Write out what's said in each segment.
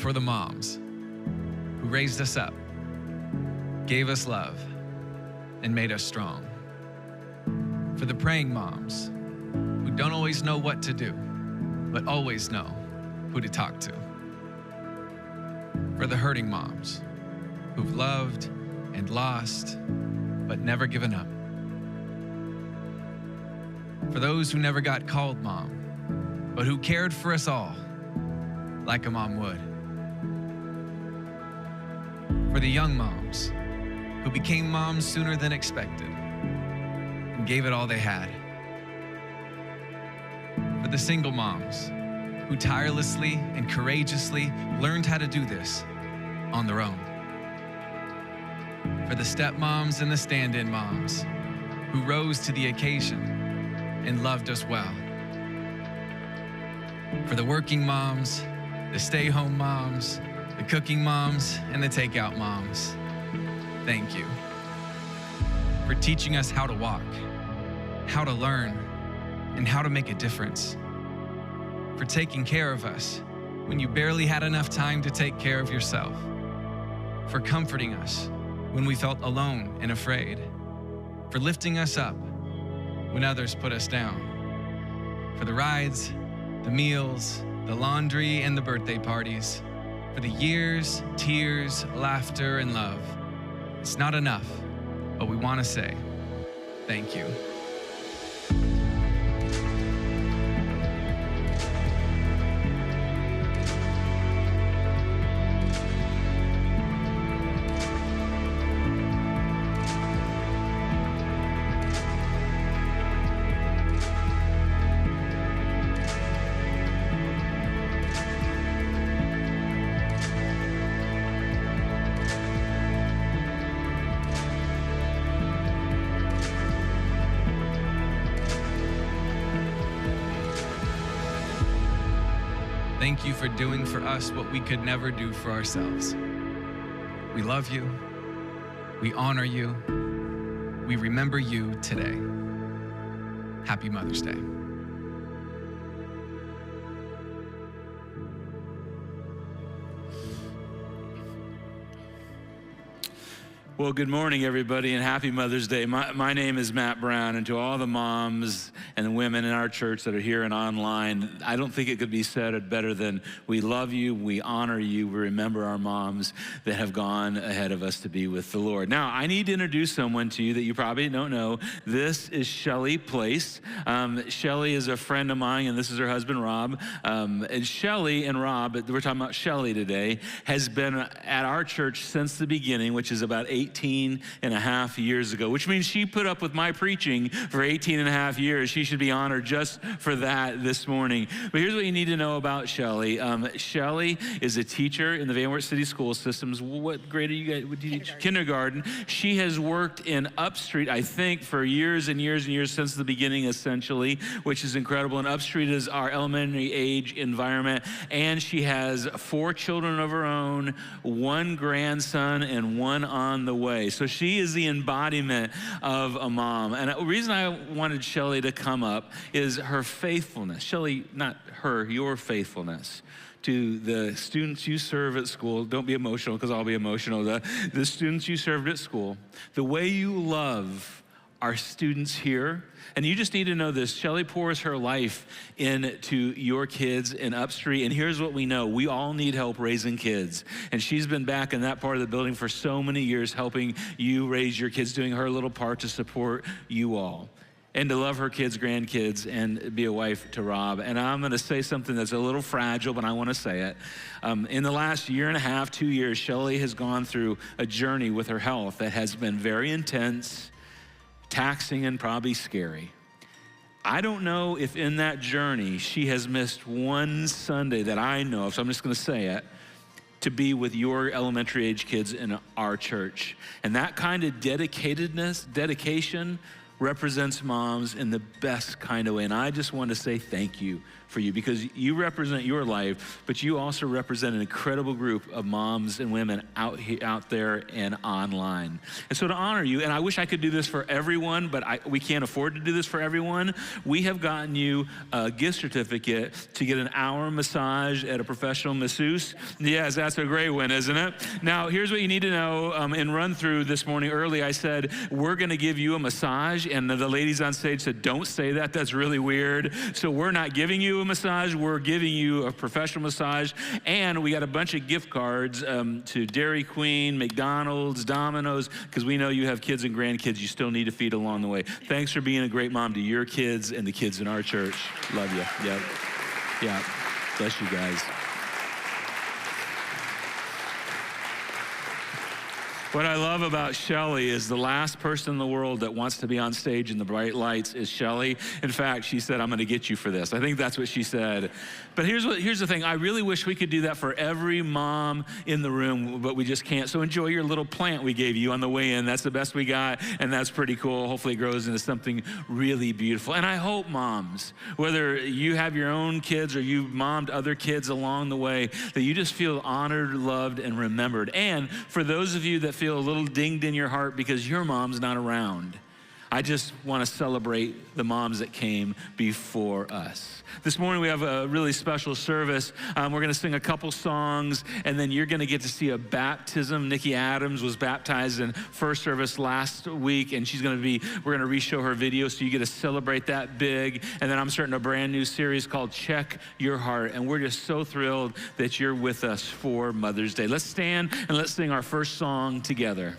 for the moms who raised us up, gave us love, and made us strong. For the praying moms who don't always know what to do, but always know who to talk to. For the hurting moms who've loved and lost, but never given up. For those who never got called mom, but who cared for us all like a mom would. For the young moms who became moms sooner than expected and gave it all they had. For the single moms who tirelessly and courageously learned how to do this on their own. For the stepmoms and the stand-in moms who rose to the occasion and loved us well. For the working moms, the stay-home moms, the cooking moms, and the takeout moms, thank you. For teaching us how to walk, how to learn, and how to make a difference. For taking care of us when you barely had enough time to take care of yourself. For comforting us when we felt alone and afraid. For lifting us up when others put us down. For the rides, the meals, the laundry, and the birthday parties. For the years, tears, laughter, and love. It's not enough, but we want to say thank you. Thank you for doing for us what we could never do for ourselves. We love you. We honor you. We remember you today. Happy Mother's Day. Well, good morning, everybody, and happy Mother's Day. My name is Matt Braun, and to all the moms and the women in our church that are here and online, I don't think it could be said better than we love you, we honor you, we remember our moms that have gone ahead of us to be with the Lord. Now, I need to introduce someone to you that you probably don't know. This is Shelly Place. Shelly is a friend of mine, and this is her husband, Rob. And Shelly and Rob, we're talking about Shelly today, has been at our church since the beginning, which is about 18 and a half years ago, which means she put up with my preaching for 18 and a half years. She should be honored just for that this morning. But here's what you need to know about Shelly. Shelly is a teacher in the Van Wert City School Systems. What grade are you guys? What do you teach? Kindergarten. She has worked in Upstreet, I think, for years and years and years since the beginning, essentially, which is incredible. And Upstreet is our elementary age environment. And she has 4 children of her own, 1 grandson, and 1 on the way. So she is the embodiment of a mom. And the reason I wanted Shelly to come up is her faithfulness. Shelly, not her, your faithfulness to the students you serve at school. Don't be emotional, because I'll be emotional. The students you served at school, the way you love our students here. And you just need to know this. Shelly pours her life into your kids in Upstreet. And here's what we know. We all need help raising kids. And she's been back in that part of the building for so many years, helping you raise your kids, doing her little part to support you all. And to love her kids, grandkids, and be a wife to Rob. And I'm gonna say something that's a little fragile, but I wanna say it. In the last year and a half, 2 years, Shelly has gone through a journey with her health that has been very intense, taxing, and probably scary. I don't know if in that journey she has missed one Sunday that I know of, so I'm just gonna say it, to be with your elementary age kids in our church. And that kind of dedication represents moms in the best kind of way. And I just want to say thank you for you because you represent your life, but you also represent an incredible group of moms and women out there and online. And so to honor you, and I wish I could do this for everyone, but we can't afford to do this for everyone, we have gotten you a gift certificate to get an hour massage at a professional masseuse. Yes, that's a great one, isn't it? Now, here's what you need to know. In run through this morning early, I said, we're gonna give you a massage, and the ladies on stage said, don't say that, that's really weird. So we're not giving you a massage, we're giving you a professional massage, and we got a bunch of gift cards to Dairy Queen, McDonald's, Domino's, because we know you have kids and grandkids you still need to feed along the way. Thanks for being a great mom to your kids and the kids in our church. Love you. Yep. Yeah. Bless you guys. What I love about Shelly is the last person in the world that wants to be on stage in the bright lights is Shelly. In fact, she said, I'm gonna get you for this. I think that's what she said. But here's the thing, I really wish we could do that for every mom in the room, but we just can't. So enjoy your little plant we gave you on the way in. That's the best we got, and that's pretty cool. Hopefully it grows into something really beautiful. And I hope moms, whether you have your own kids or you've mommed other kids along the way, that you just feel honored, loved, and remembered. And for those of you that feel a little dinged in your heart because your mom's not around, I just want to celebrate the moms that came before us. This morning we have a really special service. We're going to sing a couple songs, and then you're going to get to see a baptism. Nikki Adams was baptized in first service last week, and we're going to re-show her video, so you get to celebrate that big. And then I'm starting a brand new series called Check Your Heart, and we're just so thrilled that you're with us for Mother's Day. Let's stand and let's sing our first song together.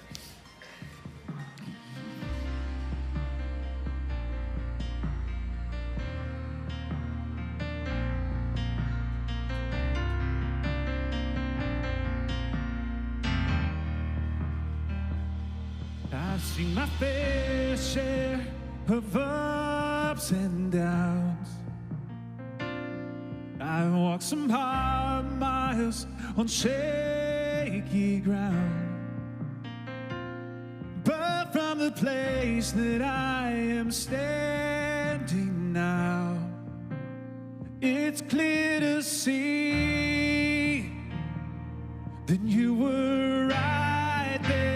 I've seen my fair share of ups and downs. I've walked some hard miles on shaky ground. But from the place that I am standing now, it's clear to see that you were right there.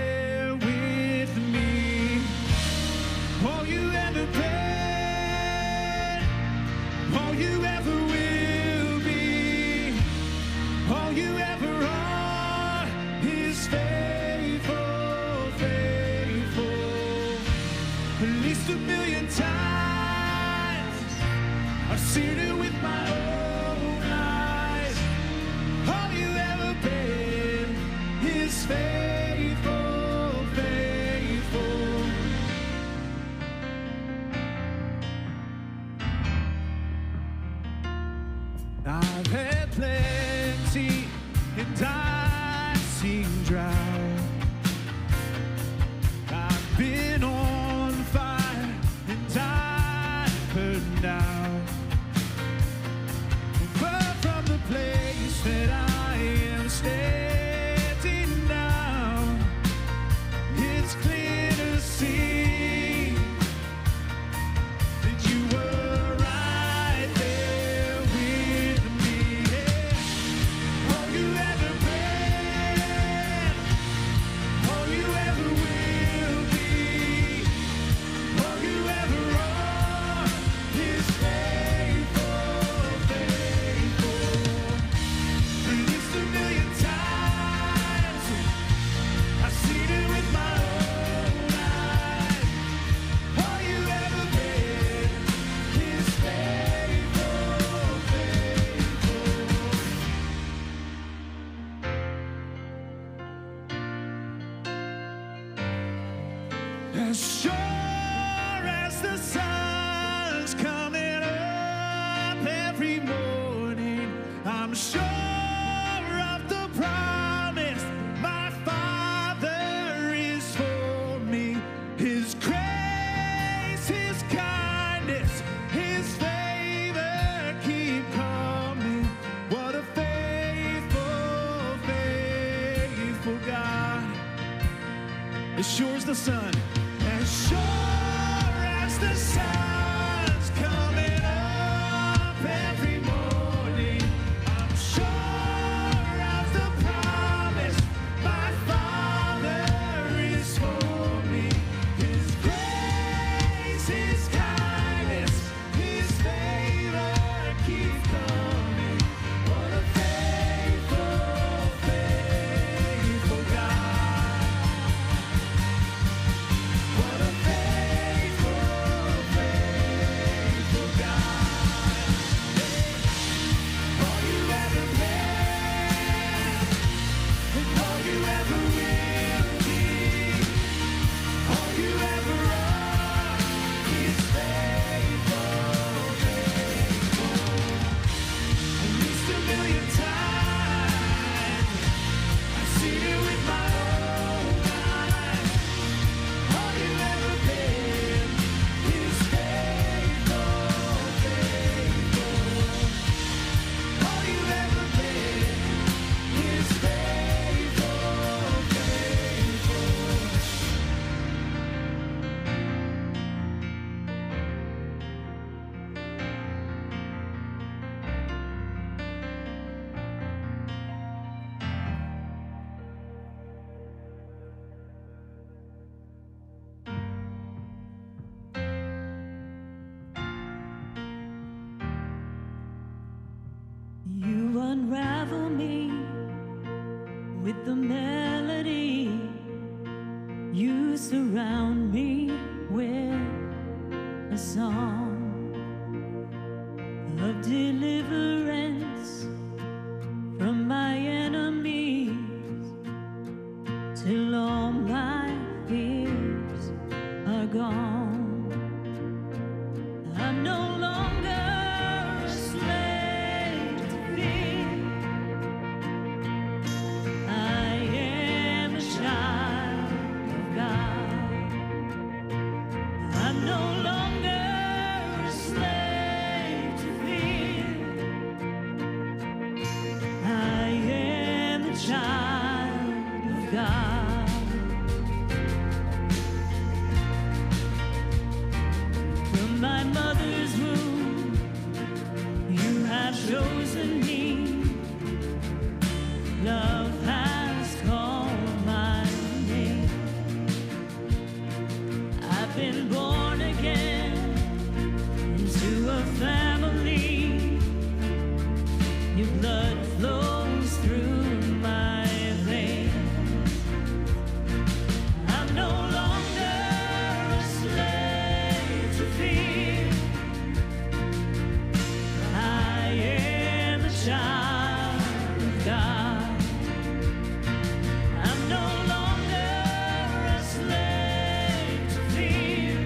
All you ever been, all you ever will be, all you ever are is faithful, faithful. At least 1,000,000 times I've seen it with my own eyes. All you ever been is faithful, faithful. I've had plenty and I've seen drought. I've been on fire and I've burned out. But from the place that I am standing now, it's clear to see that you were right there with me. All you ever been, all you ever will be, all you ever are is faithful, faithful. At least 1,000,000 times I've seen it with my own eyes. All you ever been is faithful, faithful. As sure as the sun's coming up every morning, I'm sure of the promise my Father is for me. His grace, His kindness, His favor keep coming. What a faithful, faithful God. As sure as the sun, as sure as the sun's coming up every morning. with the melody. You surround me with a song of deliverance from my enemies, till all my fears are gone. I'm no longer a slave to fear. I am a child of God. I'm no longer a slave to fear. I am a child of God. From my mother's womb, you have chosen me. Love has called my name. I've been born again into a family. Your blood flows through my veins. I'm no longer a slave to fear. I am a child of God. I'm no longer a slave to fear.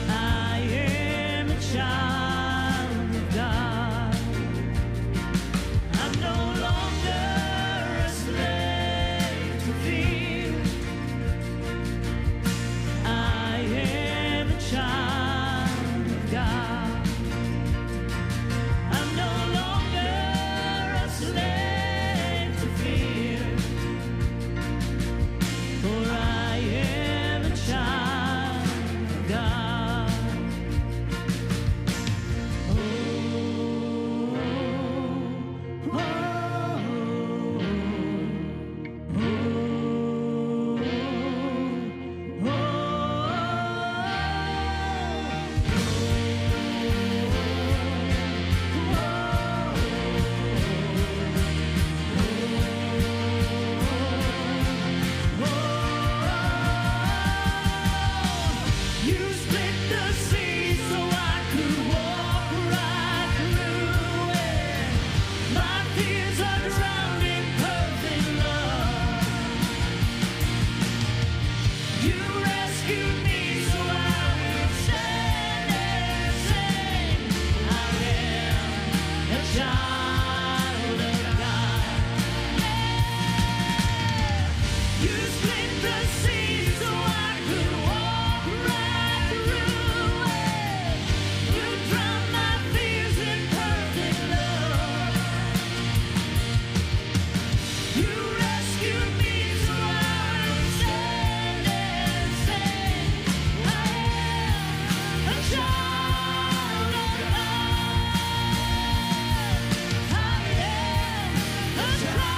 I am a child of God. I'm no longer a slave to fear. I am a child of God. I'm no longer a slave to fear, for I am a child of God. Oh, oh, you split the sea so I could walk right through it. My fears are drowned in perfect love. You rescued me so I would stand and sing. I am a child of God. You split the sea so I could walk right through it. You drowned my fears in perfect love. You rescued me so I would stand and sing. I am a child of God. I am a child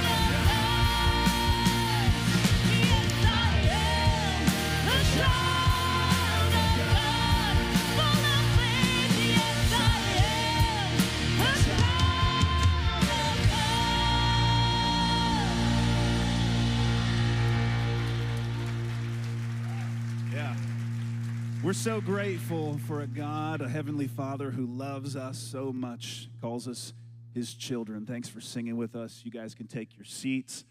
of God. Yes, I am a child of God. Full of faith, yes, I am a child of God. Yeah. We're so grateful for a God, a Heavenly Father who loves us so much, calls us his children. Thanks for singing with us. You guys can take your seats.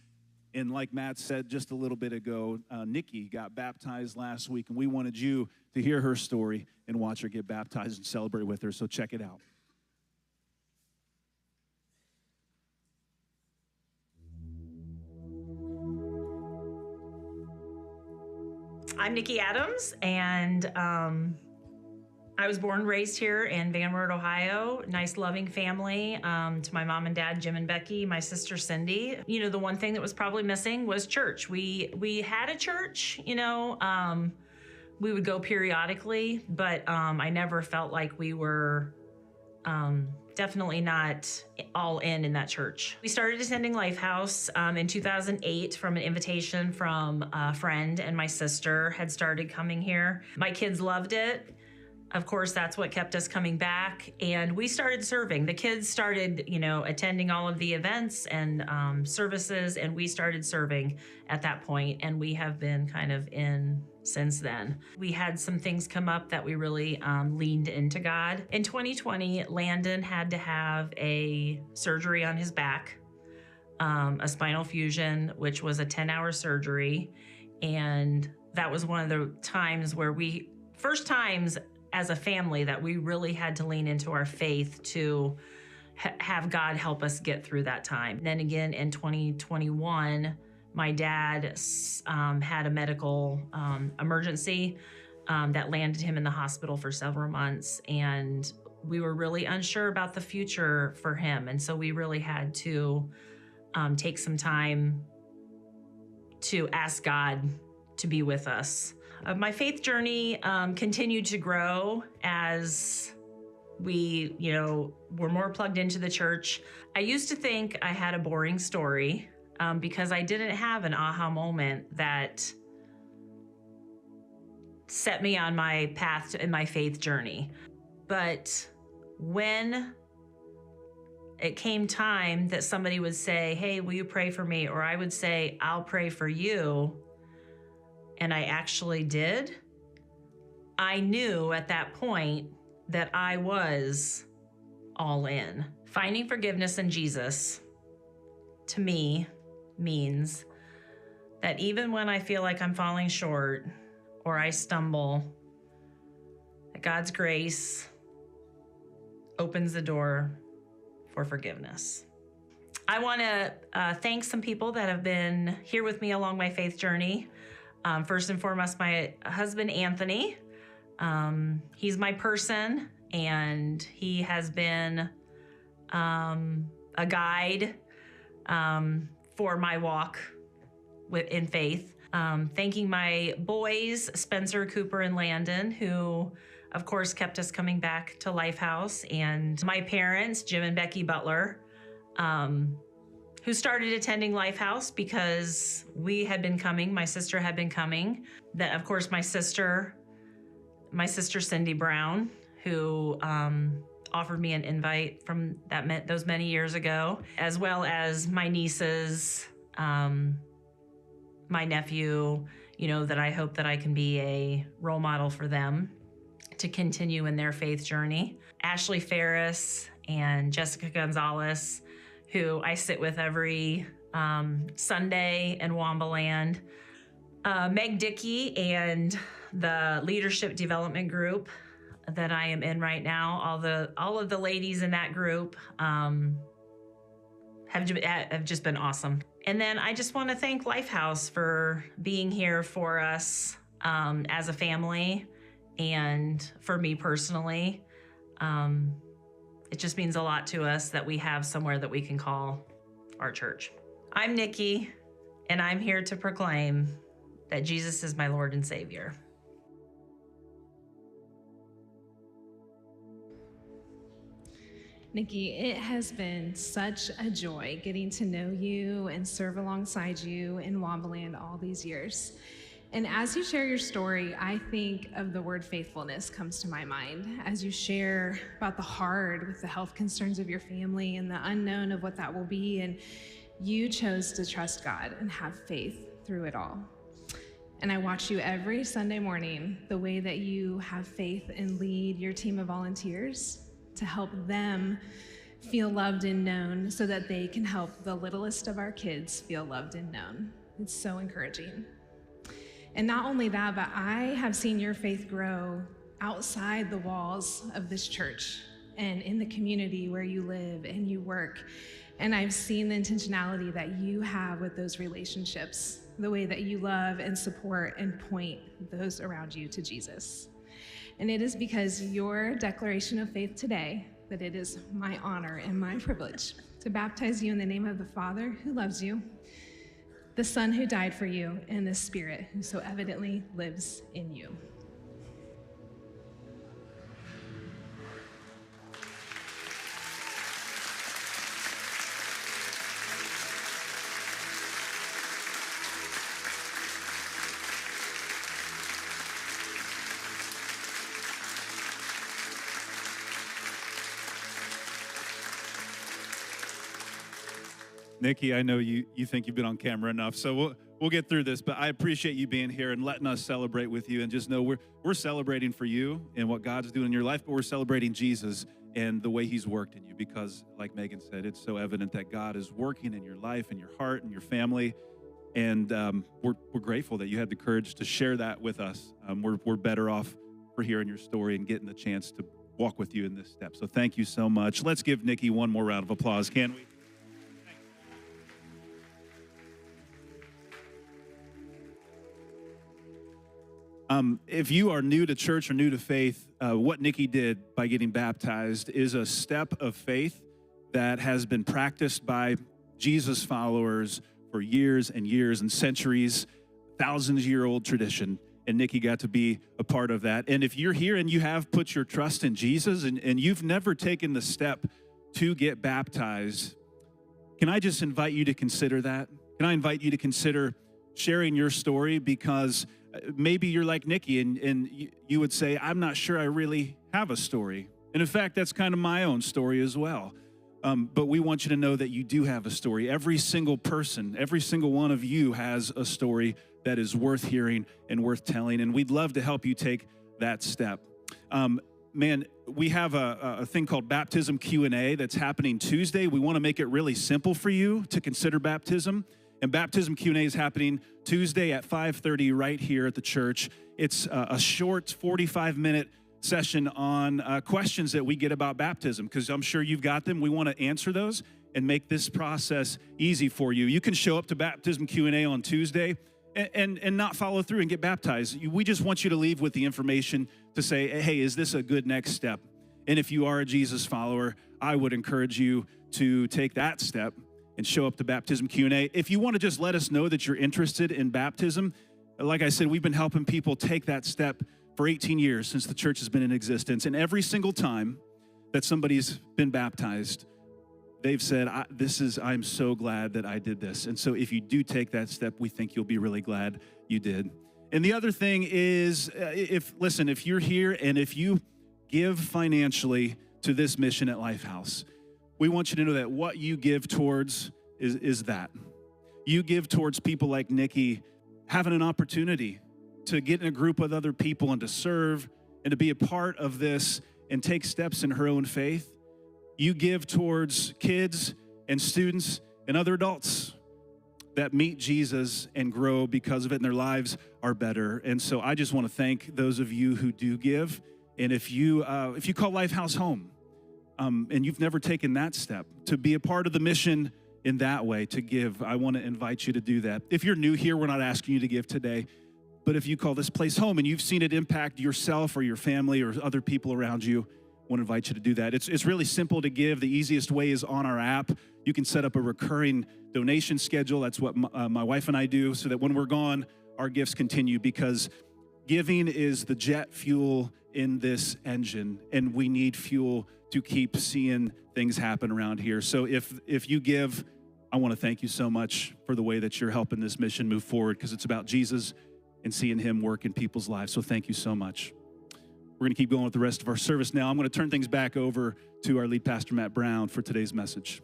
And like Matt said just a little bit ago, Nikki got baptized last week, and we wanted you to hear her story and watch her get baptized and celebrate with her. So check it out. I'm Nikki Adams, and I was born and raised here in Van Wert, Ohio. Nice, loving family. To my mom and dad, Jim and Becky, my sister Cindy. You know, the one thing that was probably missing was church. We had a church, you know. We would go periodically, but I never felt like we were definitely not all in that church. We started attending LifeHouse in 2008 from an invitation from a friend, and my sister had started coming here. My kids loved it. of course, that's what kept us coming back. And we started serving. The kids started, attending all of the events and services, and we started serving at that point. And we have been kind of in since then. We had some things come up that we really leaned into God. In 2020, Landon had to have a surgery on his back, a spinal fusion, which was a 10-hour surgery. And that was one of the times where first times as a family that we really had to lean into our faith to have God help us get through that time. Then again, in 2021, my dad had a medical emergency that landed him in the hospital for several months, and we were really unsure about the future for him. And so we really had to take some time to ask God to be with us. My faith journey continued to grow as we, were more plugged into the church. I used to think I had a boring story because I didn't have an aha moment that set me on my path in my faith journey. But when it came time that somebody would say, "Hey, will you pray for me?" Or I would say, "I'll pray for you," and I actually did, I knew at that point that I was all in. Finding forgiveness in Jesus, to me, means that even when I feel like I'm falling short or I stumble, that God's grace opens the door for forgiveness. I want to thank some people that have been here with me along my faith journey. First and foremost, my husband, Anthony. He's my person, and he has been a guide for my walk in faith. Thanking my boys, Spencer, Cooper, and Landon, who, of course, kept us coming back to LifeHouse, and my parents, Jim and Becky Butler, who started attending LifeHouse because we had been coming. My sister had been coming. Then, of course, my sister Cindy Brown, who offered me an invite from those many years ago, as well as my nieces, my nephew, that I hope that I can be a role model for them to continue in their faith journey. Ashley Ferris and Jessica Gonzalez, who I sit with every Sunday in Wambaland. Meg Dickey and the leadership development group that I am in right now. All of the ladies in that group have just been awesome. And then I just want to thank LifeHouse for being here for us as a family and for me personally. It just means a lot to us that we have somewhere that we can call our church. I'm Nikki, and I'm here to proclaim that Jesus is my Lord and Savior. Nikki, it has been such a joy getting to know you and serve alongside you in Wambaland all these years. And as you share your story, I think of the word faithfulness comes to my mind as you share about the hard with the health concerns of your family and the unknown of what that will be. And you chose to trust God and have faith through it all. And I watch you every Sunday morning, the way that you have faith and lead your team of volunteers to help them feel loved and known so that they can help the littlest of our kids feel loved and known. It's so encouraging. And not only that, but I have seen your faith grow outside the walls of this church and in the community where you live and you work. And I've seen the intentionality that you have with those relationships, the way that you love and support and point those around you to Jesus. And it is because your declaration of faith today that it is my honor and my privilege to baptize you in the name of the Father who loves you, the Son who died for you, and the Spirit who so evidently lives in you. Nikki, I know you think you've been on camera enough, so we'll get through this, but I appreciate you being here and letting us celebrate with you, and just know we're celebrating for you and what God's doing in your life, but we're celebrating Jesus and the way he's worked in you, because like Megan said, it's so evident that God is working in your life and your heart and your family, and we're grateful that you had the courage to share that with us. We're better off for hearing your story and getting the chance to walk with you in this step. So thank you so much. Let's give Nikki one more round of applause, can we? If you are new to church or new to faith, what Nikki did by getting baptized is a step of faith that has been practiced by Jesus followers for years and years and centuries, thousands-year-old tradition, and Nikki got to be a part of that. And if you're here and you have put your trust in Jesus and you've never taken the step to get baptized, can I just invite you to consider that? Can I invite you to consider sharing your story? Because maybe you're like Nikki and you would say, I'm not sure I really have a story. And in fact, that's kind of my own story as well. But we want you to know that you do have a story. Every single person, every single one of you has a story that is worth hearing and worth telling. And we'd love to help you take that step. Man, we have a thing called Baptism Q&A that's happening Tuesday. We want to make it really simple for you to consider baptism. And Baptism Q&A is happening Tuesday at 5:30 right here at the church. It's a short 45-minute session on questions that we get about baptism, because I'm sure you've got them. We want to answer those and make this process easy for you. You can show up to Baptism Q&A on Tuesday and not follow through and get baptized. We just want you to leave with the information to say, hey, is this a good next step? And if you are a Jesus follower, I would encourage you to take that step and show up to Baptism Q&A. If you want to just let us know that you're interested in baptism, like I said, we've been helping people take that step for 18 years since the church has been in existence. And every single time that somebody's been baptized, they've said, I'm so glad that I did this. And so if you do take that step, we think you'll be really glad you did. And the other thing is, if you're here and if you give financially to this mission at LifeHouse, we want you to know that what you give towards is that. You give towards people like Nikki having an opportunity to get in a group with other people and to serve and to be a part of this and take steps in her own faith. You give towards kids and students and other adults that meet Jesus and grow because of it, and their lives are better. And so I just want to thank those of you who do give. And if you call LifeHouse home, and you've never taken that step to be a part of the mission in that way, to give, I want to invite you to do that. If you're new here, we're not asking you to give today, but if you call this place home and you've seen it impact yourself or your family or other people around you, I want to invite you to do that. It's really simple to give. The easiest way is on our app. You can set up a recurring donation schedule. That's what my wife and I do, so that when we're gone, our gifts continue, because giving is the jet fuel in this engine, and we need fuel to keep seeing things happen around here. So if you give, I want to thank you so much for the way that you're helping this mission move forward, because it's about Jesus and seeing him work in people's lives. So thank you so much. We're going to keep going with the rest of our service now. I'm going to turn things back over to our lead pastor, Matt Braun, for today's message.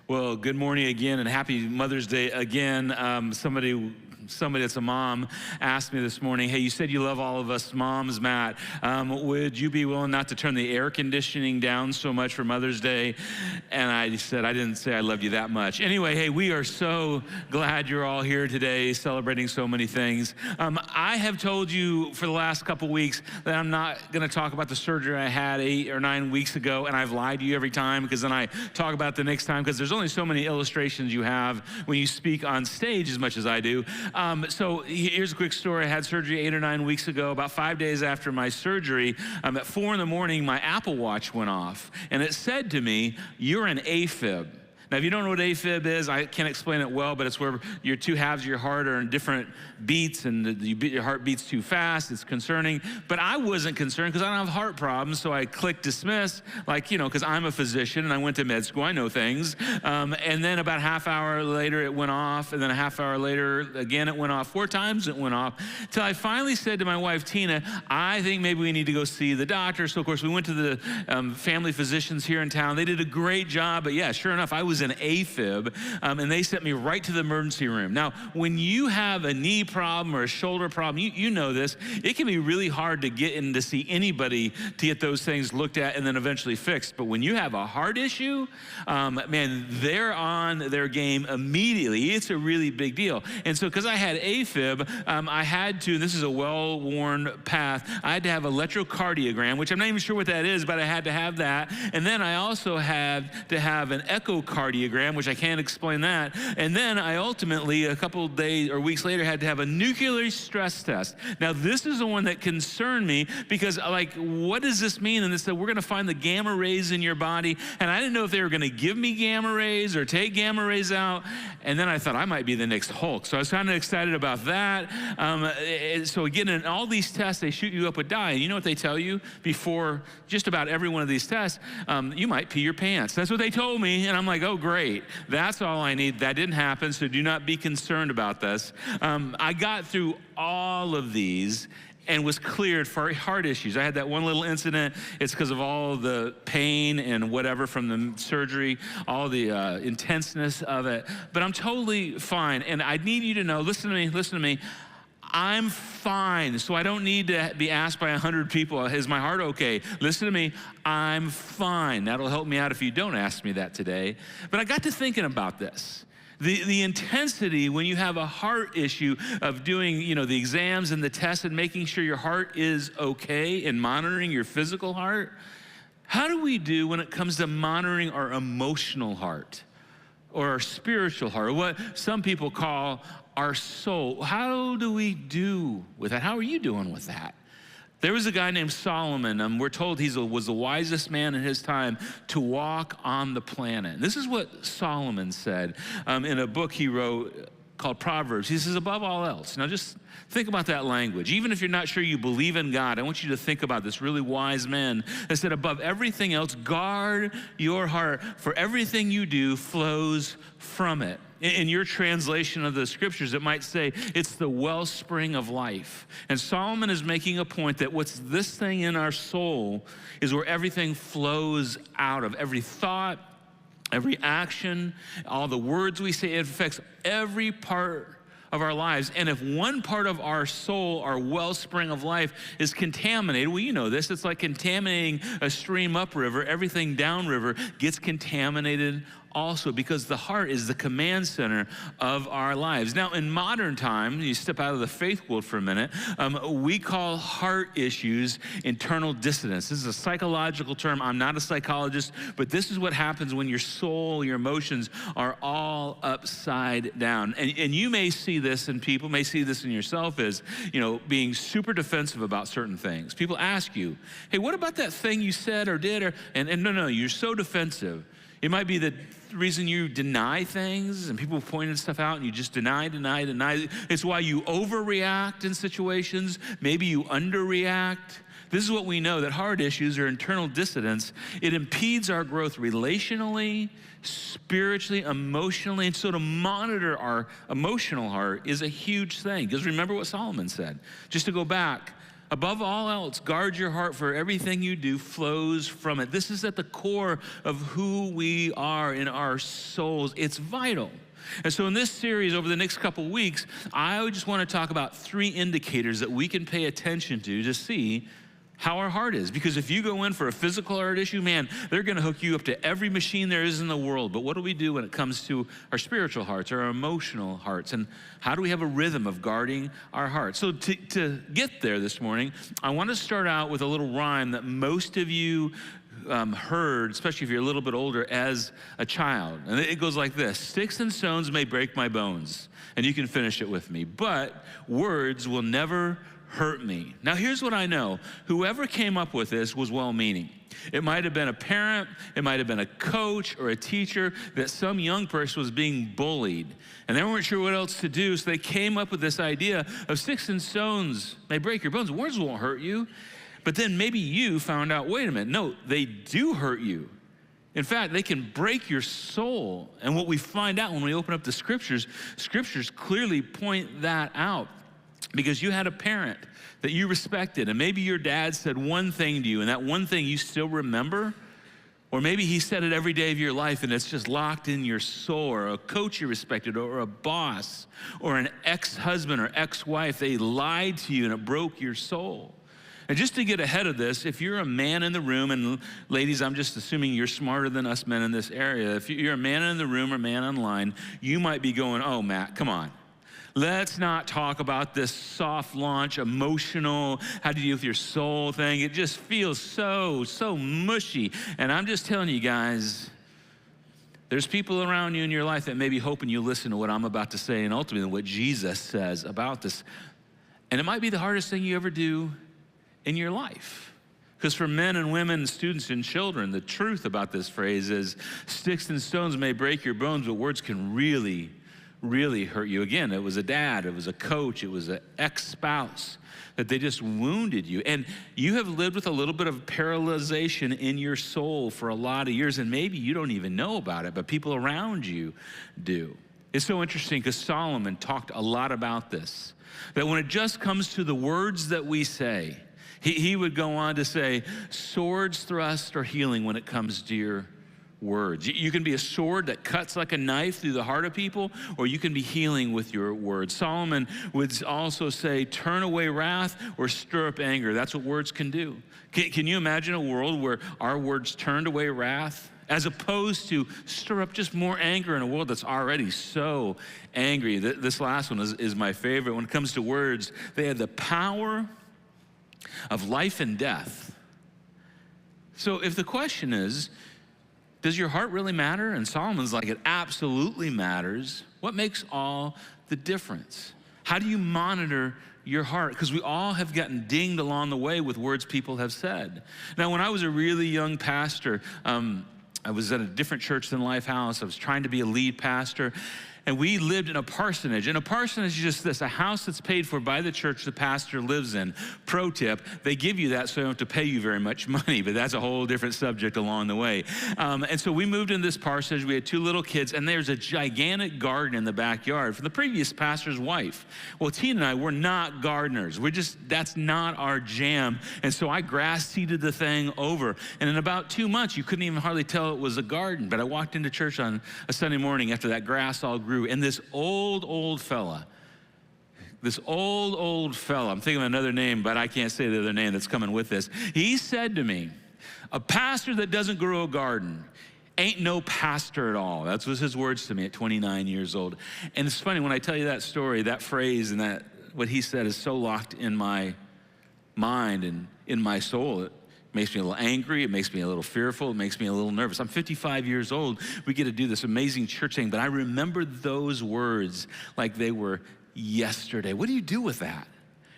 Well, good morning again, and happy Mother's Day again. Somebody Somebody that's a mom asked me this morning, hey, you said you love all of us moms, Matt. Would you be willing not to turn the air conditioning down so much for Mother's Day? And I said, I didn't say I loved you that much. Anyway, hey, we are so glad you're all here today celebrating so many things. I have told you for the last couple weeks that I'm not going to talk about the surgery I had 8 or 9 weeks ago, and I've lied to you every time because then I talk about it the next time because there's only so many illustrations you have when you speak on stage as much as I do. So here's a quick story. I had surgery 8 or 9 weeks ago. About 5 days after my surgery, at 4 in the morning, my Apple Watch went off, and it said to me, "You're an AFib." Now, if you don't know what AFib is, I can't explain it well, but it's where your two halves of your heart are in different beats and your heart beats too fast. It's concerning. But I wasn't concerned because I don't have heart problems, so I clicked dismiss, because I'm a physician and I went to med school. I know things. And then about a half hour later, it went off. And then a half hour later, again, it went off. 4 times it went off. Till I finally said to my wife, Tina, I think maybe we need to go see the doctor. So, of course, we went to the family physicians here in town. They did a great job. But, yeah, sure enough, I was an AFib, and they sent me right to the emergency room. Now, when you have a knee problem or a shoulder problem, you know this, it can be really hard to get in to see anybody to get those things looked at and then eventually fixed. But when you have a heart issue, man, they're on their game immediately. It's a really big deal. And so because I had AFib, I had to, this is a well-worn path, I had to have electrocardiogram, which I'm not even sure what that is, but I had to have that. And then I also had to have an echocardiogram, which I can't explain that. And then I ultimately, a couple days or weeks later, had to have a nuclear stress test. Now, this is the one that concerned me because, what does this mean? And they said, we're going to find the gamma rays in your body. And I didn't know if they were going to give me gamma rays or take gamma rays out. And then I thought I might be the next Hulk. So I was kind of excited about that. So again, in all these tests, they shoot you up with dye. And you know what they tell you before just about every one of these tests? You might pee your pants. That's what they told me. And I'm like, oh, great. That's all I need. That didn't happen, so do not be concerned about this. I got through all of these and was cleared for heart issues. I had that one little incident. It's because of all the pain and whatever from the surgery, all the intenseness of it. But I'm totally fine. And I need you to know, listen to me. I'm fine, so I don't need to be asked by 100 people, is my heart okay? Listen to me, I'm fine. That'll help me out if you don't ask me that today. But I got to thinking about this. The intensity when you have a heart issue of doing, the exams and the tests and making sure your heart is okay and monitoring your physical heart. How do we do when it comes to monitoring our emotional heart or our spiritual heart, or what some people call our soul? How do we do with that? How are you doing with that? There was a guy named Solomon. We're told he was the wisest man in his time to walk on the planet. This is what Solomon said in a book he wrote called Proverbs. He says, above all else. Now just think about that language. Even if you're not sure you believe in God, I want you to think about this really wise man that said, above everything else, guard your heart, for everything you do flows from it. In your translation of the scriptures, it might say it's the wellspring of life. And Solomon is making a point that what's this thing in our soul is where everything flows out of. Every thought, every action, all the words we say, it affects every part of our lives. And if one part of our soul, our wellspring of life, is contaminated, well, you know this, it's like contaminating a stream upriver. Everything downriver gets contaminated also, because the heart is the command center of our lives. Now, in modern time, you step out of the faith world for a minute, we call heart issues internal dissonance. This is a psychological term. I'm not a psychologist, but this is what happens when your soul, your emotions are all upside down. And you may see this, and people may see this in yourself as, being super defensive about certain things. People ask you, hey, what about that thing you said or did? And no, you're so defensive. It might be the reason you deny things, and people pointed stuff out and you just deny. It's why you overreact in situations. Maybe you underreact. This is what we know, that heart issues are internal dissonance. It impedes our growth relationally, spiritually, emotionally. And so to monitor our emotional heart is a huge thing. Because remember what Solomon said. Just to go back, above all else, guard your heart, for everything you do flows from it. This is at the core of who we are in our souls. It's vital. And so in this series over the next couple weeks, I just want to talk about 3 indicators that we can pay attention to see how our heart is. Because if you go in for a physical heart issue, man, they're going to hook you up to every machine there is in the world. But what do we do when it comes to our spiritual hearts, our emotional hearts? And how do we have a rhythm of guarding our hearts? So to get there this morning, I want to start out with a little rhyme that most of you heard, especially if you're a little bit older, as a child. And it goes like this: sticks and stones may break my bones. And you can finish it with me. But words will never hurt me. Now, here's what I know. Whoever came up with this was well-meaning. It might have been a parent, it might have been a coach or a teacher, that some young person was being bullied, and they weren't sure what else to do, so they came up with this idea of sticks and stones may break your bones. Words won't hurt you. But then maybe you found out, wait a minute, no, they do hurt you. In fact, they can break your soul. And what we find out when we open up the scriptures clearly point that out. Because you had a parent that you respected, and maybe your dad said one thing to you, and that one thing you still remember, or maybe he said it every day of your life and it's just locked in your soul, or a coach you respected, or a boss, or an ex-husband or ex-wife, they lied to you and it broke your soul. And just to get ahead of this, if you're a man in the room, and ladies, I'm just assuming you're smarter than us men in this area, if you're a man in the room or man online, you might be going, oh, Matt, come on. Let's not talk about this soft launch, emotional, how do you deal with your soul thing. It just feels so mushy. And I'm just telling you guys, there's people around you in your life that may be hoping you listen to what I'm about to say and ultimately what Jesus says about this. And it might be the hardest thing you ever do in your life. Because for men and women, students and children, the truth about this phrase is sticks and stones may break your bones, but words can really hurt you. Again, it was a dad, it was a coach, it was an ex-spouse, that they just wounded you. And you have lived with a little bit of paralyzation in your soul for a lot of years, and maybe you don't even know about it, but people around you do. It's so interesting because Solomon talked a lot about this, that when it just comes to the words that we say, he would go on to say, swords thrust or healing when it comes to your words. You can be a sword that cuts like a knife through the heart of people, or you can be healing with your words. Solomon would also say, turn away wrath or stir up anger. That's what words can do. Can you imagine a world where our words turned away wrath, as opposed to stir up just more anger in a world that's already so angry? This last one is my favorite. When it comes to words, they have the power of life and death. So if the question is, does your heart really matter? And Solomon's like, it absolutely matters. What makes all the difference? How do you monitor your heart? Because we all have gotten dinged along the way with words people have said. Now, when I was a really young pastor, I was at a different church than LifeHouse. I was trying to be a lead pastor. And we lived in a parsonage. And a parsonage is just this, a house that's paid for by the church the pastor lives in. Pro tip, they give you that so they don't have to pay you very much money, but that's a whole different subject along the way. And so we moved into this parsonage. We had 2 little kids, and there's a gigantic garden in the backyard from the previous pastor's wife. Well, Tina and I, we're not gardeners. That's not our jam. And so I grass seeded the thing over. And in about 2 months, you couldn't even hardly tell it was a garden. But I walked into church on a Sunday morning after that grass all grew. And this old fella, I'm thinking of another name, but I can't say the other name that's coming with this. He said to me, a pastor that doesn't grow a garden ain't no pastor at all. That was his words to me at 29 years old. And it's funny, when I tell you that story, that phrase and that what he said is so locked in my mind and in my soul. It makes me a little angry, it makes me a little fearful, it makes me a little nervous. I'm 55 years old, we get to do this amazing church thing, but I remember those words like they were yesterday. What do you do with that?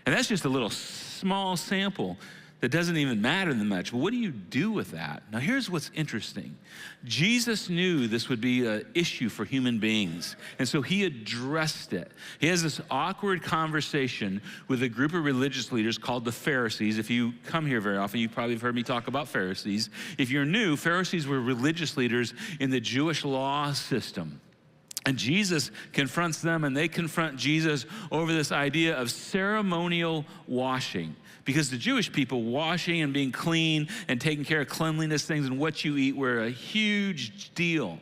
And that's just a little small sample that doesn't even matter that much. But what do you do with that? Now here's what's interesting. Jesus knew this would be an issue for human beings, and so he addressed it. He has this awkward conversation with a group of religious leaders called the Pharisees. If you come here very often, you probably have heard me talk about Pharisees. If you're new, Pharisees were religious leaders in the Jewish law system. And Jesus confronts them, and they confront Jesus over this idea of ceremonial washing. Because the Jewish people, washing and being clean and taking care of cleanliness things and what you eat were a huge deal.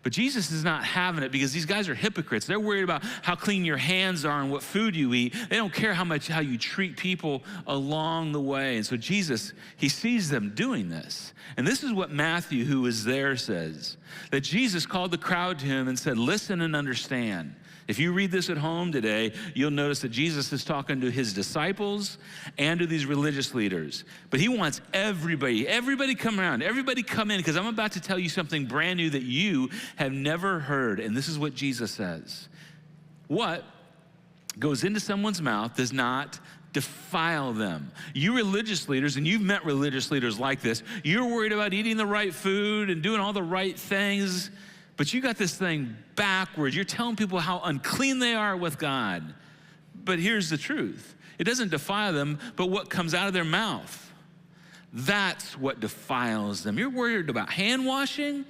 But Jesus is not having it because these guys are hypocrites. They're worried about how clean your hands are and what food you eat. They don't care how you treat people along the way. And so Jesus, he sees them doing this. And this is what Matthew, who was there, says, that Jesus called the crowd to him and said, listen and understand. If you read this at home today, you'll notice that Jesus is talking to his disciples and to these religious leaders. But he wants everybody come around, everybody come in, because I'm about to tell you something brand new that you have never heard. And this is what Jesus says. What goes into someone's mouth does not defile them. You religious leaders, and you've met religious leaders like this, you're worried about eating the right food and doing all the right things, but you got this thing backwards. You're telling people how unclean they are with God. But here's the truth. It doesn't defile them, but what comes out of their mouth, that's what defiles them. You're worried about hand washing.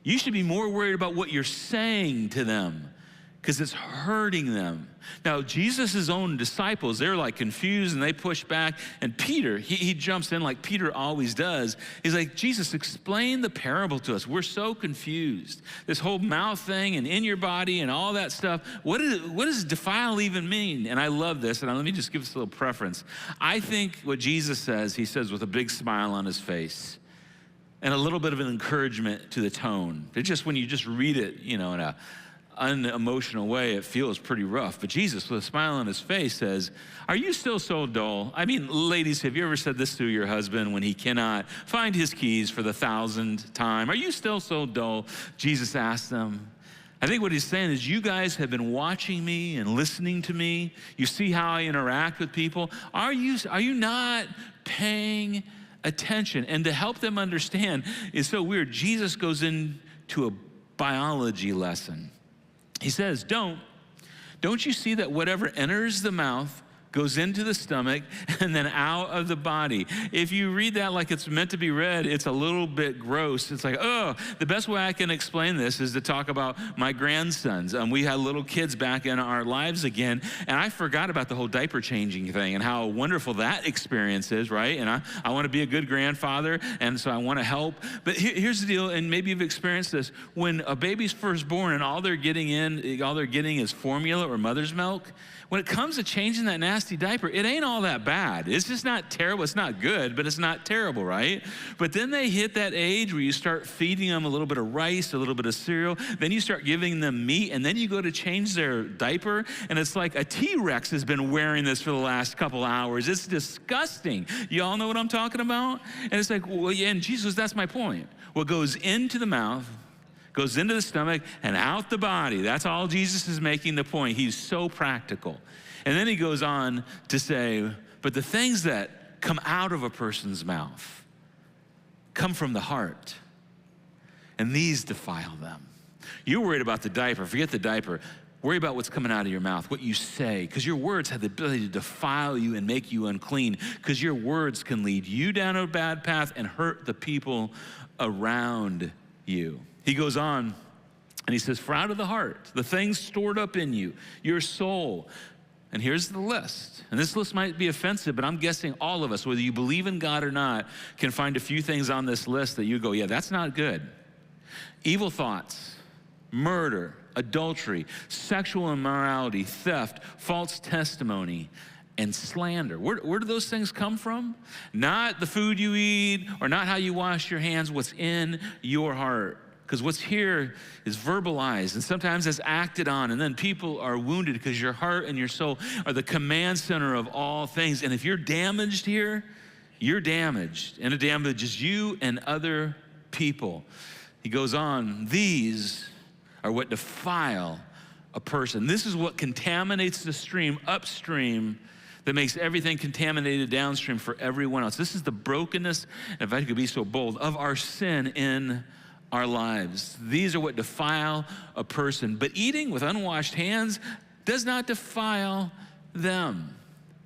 You should be more worried about what you're saying to them, because it's hurting them. Now, Jesus' own disciples, they're like confused and they push back. And Peter, he jumps in like Peter always does. He's like, Jesus, explain the parable to us. We're so confused. This whole mouth thing and in your body and all that stuff. What does defile even mean? And I love this. And let me just give us a little preference. I think what Jesus says, he says with a big smile on his face and a little bit of an encouragement to the tone. It's just when you just read it, in a unemotional way, it feels pretty rough. But Jesus, with a smile on his face, says, are you still so dull? I mean, ladies, have you ever said this to your husband when he cannot find his keys for the 1,000th time? Are you still so dull? Jesus asked them. I think what he's saying is, you guys have been watching me and listening to me. You see how I interact with people. Are you not paying attention? And to help them understand, it's so weird. Jesus goes into a biology lesson. He says, don't you see that whatever enters the mouth goes into the stomach and then out of the body? If you read that like it's meant to be read, it's a little bit gross. It's like, oh, the best way I can explain this is to talk about my grandsons. We had little kids back in our lives again, and I forgot about the whole diaper changing thing and how wonderful that experience is, right? And I want to be a good grandfather, and so I want to help. But here's the deal, and maybe you've experienced this. When a baby's first born and all they're getting is formula or mother's milk, when it comes to changing that nasty diaper, it ain't all that bad. It's just not terrible. It's not good, but it's not terrible, right? But then they hit that age where you start feeding them a little bit of rice, a little bit of cereal. Then you start giving them meat, and then you go to change their diaper, and it's like a T-Rex has been wearing this for the last couple hours. It's disgusting. You all know what I'm talking about? And it's like, well, yeah, and Jesus, that's my point. What goes into the mouth goes into the stomach and out the body. That's all Jesus is making the point. He's so practical. And then he goes on to say, but the things that come out of a person's mouth come from the heart, and these defile them. You're worried about the diaper. Forget the diaper. Worry about what's coming out of your mouth, what you say, because your words have the ability to defile you and make you unclean, because your words can lead you down a bad path and hurt the people around you. He goes on and he says, for out of the heart, the things stored up in you, your soul. And here's the list. And this list might be offensive, but I'm guessing all of us, whether you believe in God or not, can find a few things on this list that you go, yeah, that's not good. Evil thoughts, murder, adultery, sexual immorality, theft, false testimony, and slander. Where do those things come from? Not the food you eat or not how you wash your hands, what's in your heart. Because what's here is verbalized, and sometimes it's acted on, and then people are wounded because your heart and your soul are the command center of all things. And if you're damaged here, you're damaged, and it damages you and other people. He goes on, these are what defile a person. This is what contaminates the stream upstream that makes everything contaminated downstream for everyone else. This is the brokenness, if I could be so bold, of our sin in our lives. These are what defile a person. But eating with unwashed hands does not defile them.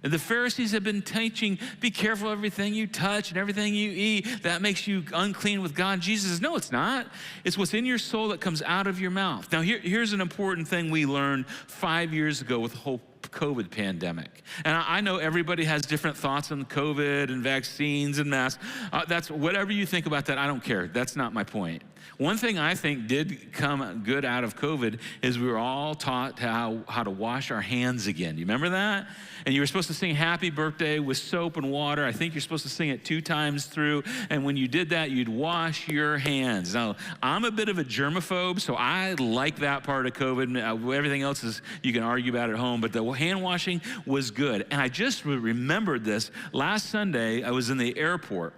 And the Pharisees have been teaching, be careful of everything you touch and everything you eat. That makes you unclean with God. Jesus says, no, it's not. It's what's in your soul that comes out of your mouth. Now, here's an important thing we learned 5 years ago with the whole COVID pandemic. And I know everybody has different thoughts on COVID and vaccines and masks. That's whatever you think about that, I don't care. That's not my point. One thing I think did come good out of COVID is we were all taught how to wash our hands again. You remember that? And you were supposed to sing happy birthday with soap and water. I think you're supposed to sing it 2 times through. And when you did that, you'd wash your hands. Now, I'm a bit of a germaphobe, so I like that part of COVID. Everything else is you can argue about at home, but the hand washing was good. And I just remembered this. Last Sunday, I was in the airport.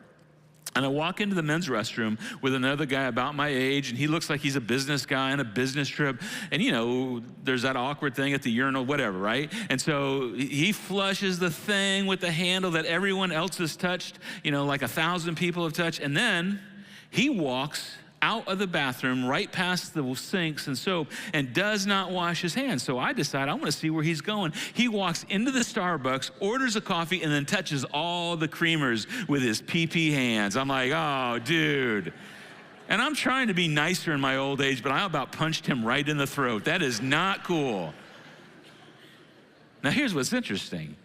And I walk into the men's restroom with another guy about my age, and he looks like he's a business guy on a business trip. And you know, there's that awkward thing at the urinal, whatever, right? And so he flushes the thing with the handle that everyone else has touched, you know, like 1,000 people have touched. And then he walks out of the bathroom, right past the sinks and soap, and does not wash his hands. So I decide I want to see where he's going. He walks into the Starbucks, orders a coffee, and then touches all the creamers with his pee-pee hands. I'm like, oh, dude. And I'm trying to be nicer in my old age, but I about punched him right in the throat. That is not cool. Now, here's what's interesting.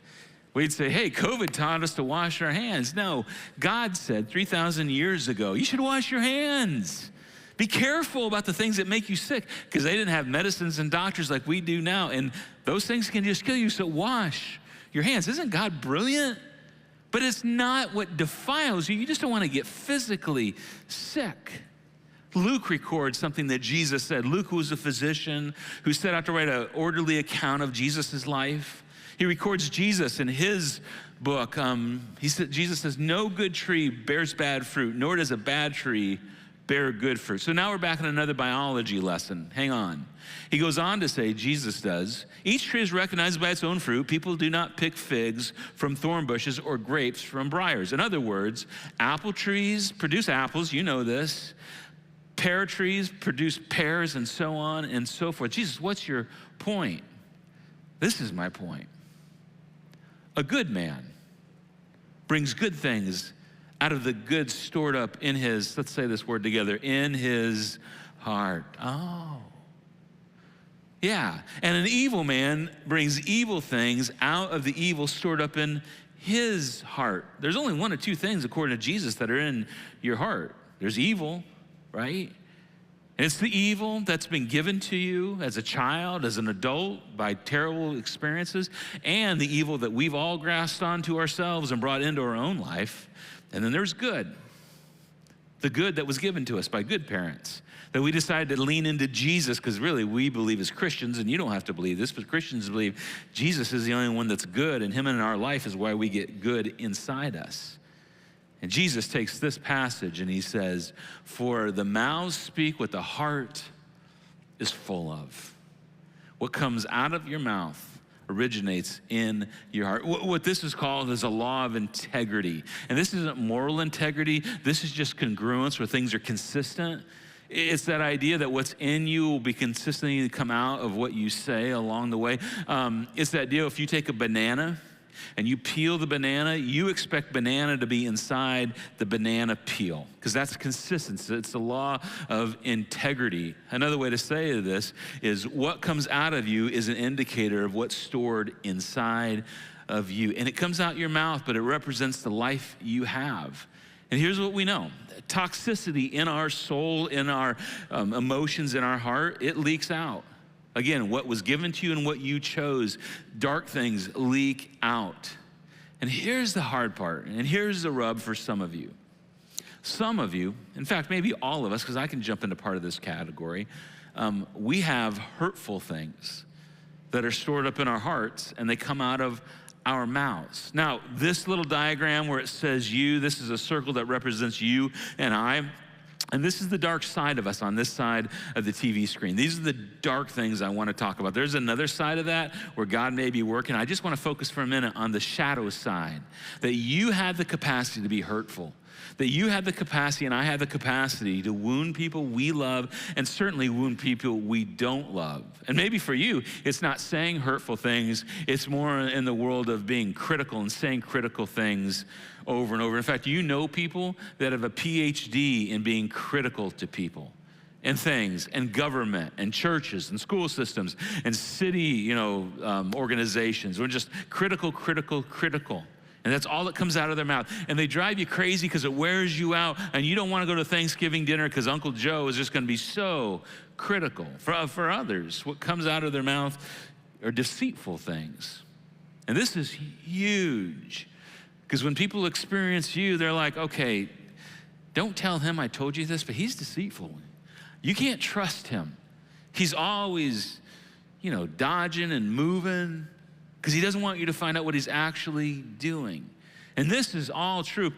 We'd say, hey, COVID taught us to wash our hands. No, God said 3,000 years ago, you should wash your hands. Be careful about the things that make you sick, because they didn't have medicines and doctors like we do now, and those things can just kill you, so wash your hands. Isn't God brilliant? But it's not what defiles you. You just don't want to get physically sick. Luke records something that Jesus said. Luke was a physician who set out to write an orderly account of Jesus' life. He records Jesus in his book. Jesus says, no good tree bears bad fruit, nor does a bad tree bear good fruit. So now we're back in another biology lesson. Hang on. He goes on to say, Jesus does, each tree is recognized by its own fruit. People do not pick figs from thorn bushes or grapes from briars. In other words, apple trees produce apples, you know this. Pear trees produce pears, and so on and so forth. Jesus, what's your point? This is my point. A good man brings good things out of the good stored up in his, let's say this word together, in his heart. Oh. Yeah. And an evil man brings evil things out of the evil stored up in his heart. There's only 1 or 2 things, according to Jesus, that are in your heart. There's evil, right? And it's the evil that's been given to you as a child, as an adult, by terrible experiences, and the evil that we've all grasped onto ourselves and brought into our own life. And then there's good, the good that was given to us by good parents, that we decided to lean into Jesus, because really we believe as Christians, and you don't have to believe this, but Christians believe Jesus is the only one that's good, and him in our life is why we get good inside us. And Jesus takes this passage and he says, for the mouths speak what the heart is full of. What comes out of your mouth originates in your heart. What this is called is a law of integrity. And this isn't moral integrity. This is just congruence, where things are consistent. It's that idea that what's in you will be consistently come out of what you say along the way. It's that deal, if you take a banana and you peel the banana, you expect banana to be inside the banana peel, because that's consistency. It's the law of integrity. Another way to say this is what comes out of you is an indicator of what's stored inside of you. And it comes out your mouth, but it represents the life you have. And here's what we know. Toxicity in our soul, in our emotions, in our heart, it leaks out. Again, what was given to you and what you chose, dark things leak out. And here's the hard part, and here's the rub for some of you. Some of you, in fact, maybe all of us, because I can jump into part of this category, we have hurtful things that are stored up in our hearts, and they come out of our mouths. Now, this little diagram where it says you, this is a circle that represents you and I. And this is the dark side of us on this side of the TV screen. These are the dark things I want to talk about. There's another side of that where God may be working. I just want to focus for a minute on the shadow side, that you have the capacity to be hurtful, that you have the capacity and I have the capacity to wound people we love, and certainly wound people we don't love. And maybe for you, it's not saying hurtful things. It's more in the world of being critical and saying critical things over and over. In fact, you know people that have a PhD in being critical to people. and things, and government, and churches, and school systems, and city, organizations. We're just critical, critical, critical. And that's all that comes out of their mouth. And they drive you crazy because it wears you out, and you don't want to go to Thanksgiving dinner because Uncle Joe is just going to be so critical. For others, what comes out of their mouth are deceitful things. And this is huge, because when people experience you, they're like, okay, don't tell him I told you this, but he's deceitful. You can't trust him. He's always, dodging and moving because he doesn't want you to find out what he's actually doing. And this is all true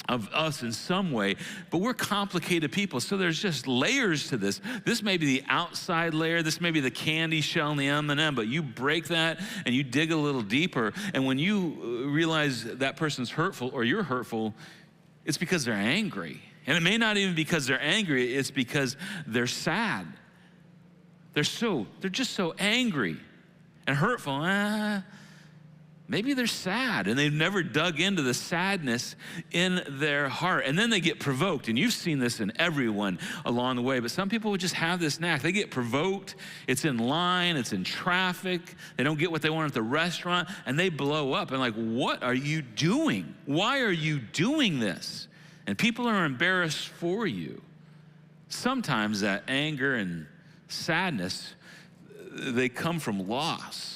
of us in some way, but we're complicated people, so there's just layers to this. This may be the outside layer, this may be the candy shell and the M&M, but you break that and you dig a little deeper, and when you realize that person's hurtful or you're hurtful, it's because they're angry. And it may not even be because they're angry, it's because they're sad. They're just so angry and hurtful. Maybe they're sad and they've never dug into the sadness in their heart. And then they get provoked. And you've seen this in everyone along the way, but some people would just have this knack. They get provoked. It's in line, it's in traffic. They don't get what they want at the restaurant, and they blow up. And like, what are you doing? Why are you doing this? And people are embarrassed for you. Sometimes that anger and sadness, they come from loss.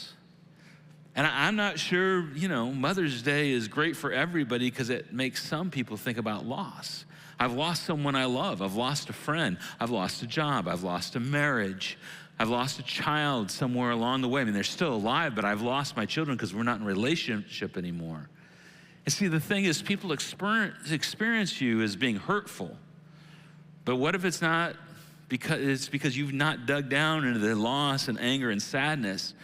And I'm not sure, Mother's Day is great for everybody because it makes some people think about loss. I've lost someone I love. I've lost a friend. I've lost a job. I've lost a marriage. I've lost a child somewhere along the way. I mean, they're still alive, but I've lost my children because we're not in a relationship anymore. And see, the thing is, people experience you as being hurtful. But what if it's not because you've not dug down into the loss and anger and sadness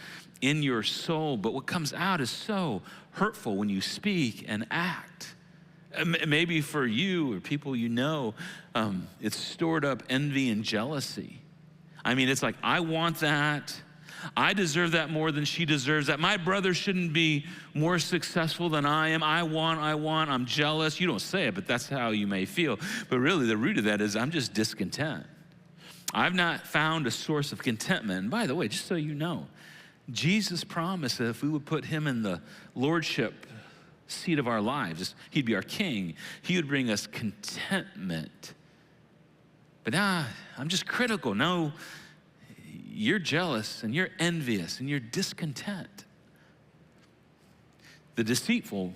in your soul, but what comes out is so hurtful when you speak and act. Maybe for you or people it's stored up envy and jealousy. I mean, it's like, I want that. I deserve that more than she deserves that. My brother shouldn't be more successful than I am. I want, I'm jealous. You don't say it, but that's how you may feel. But really, the root of that is I'm just discontent. I've not found a source of contentment. And by the way, just so you know, Jesus promised that if we would put him in the lordship seat of our lives, he'd be our king. He would bring us contentment. But I'm just critical. No, you're jealous and you're envious and you're discontent. The deceitful